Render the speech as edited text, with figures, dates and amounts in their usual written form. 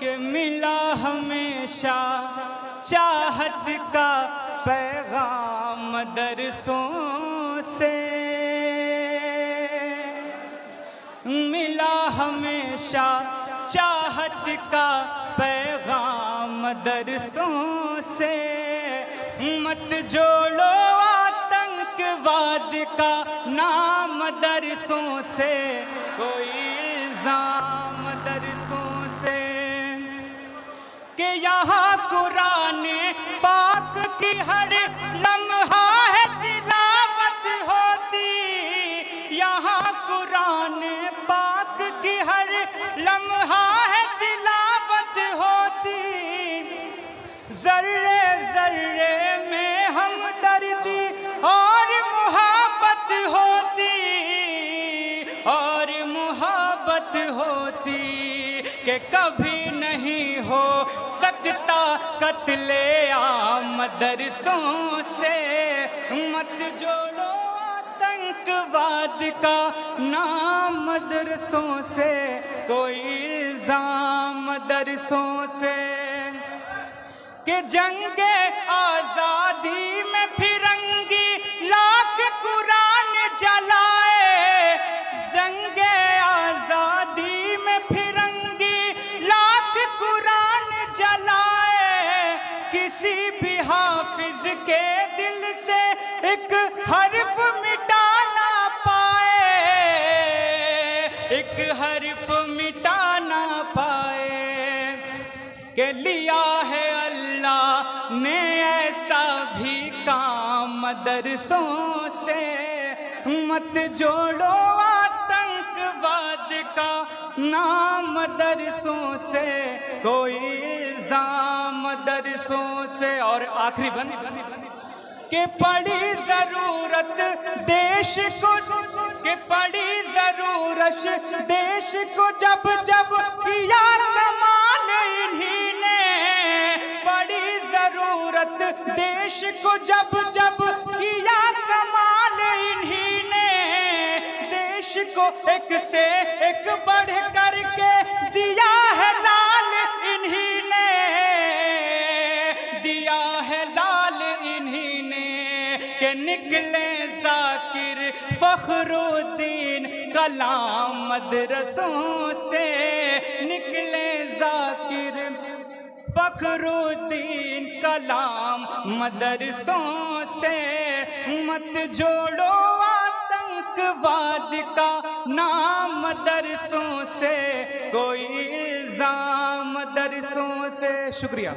कि मिला हमेशा चाहत का पैगाम दरसों से, मिला हमेशा चाहत का पैगाम दरसों से। मत जोड़ो आतंकवाद का नाम दरसों से, कोई इल्जाम दरसों से। कि यहाँ कुरान पाक की हर लम्हा है तिलावत होती, यहाँ कुरान पाक की हर लम्हा है तिलावत होती। जर्रे जर्रे में हमदर्दी और मुहब्बत होती, और मुहब्बत होती। कि कभी नहीं हो सकता कत्ले आम दरसों से। मत जोड़ो आतंकवाद का नाम दरसों से, कोई इल्जाम दरसों से। कि जंगे आजादी में फिरंगी लाख कुरान जलाए, जंगे आजादी में फिरंगी लाख कुरान जलाए। किसी भी हाफिज के दिल से एक हर्फ मिटा ना पाए, एक हर्फ मिटा ना पाए। के लिया है अल्लाह ने ऐसा भी काम दरसों से। मत जोड़ो आतंकवाद का नाम दरसों से, कोई इल्जाम दरसों से। और आखिरी बंद कि पड़ी जरूरत देश को, कि पड़ी जरूरत देश को जब जब किया कमाल इन्हीं ने। पड़ी जरूरत देश को जब जब किया कमाल इन्हीं ने। देश को एक से एक बढ़ करके दिया है लाल इन्हीं ने, दिया है लाल इन्हीं ने। कि निकले जाकिर फखरुद्दीन कलाम मदरसों से, निकले जाकिर फखरुद्दीन कलाम मदरसों से। मत जोड़ो आतंकवाद का नाम दरसों से, कोई इल्जाम दरसों से। शुक्रिया।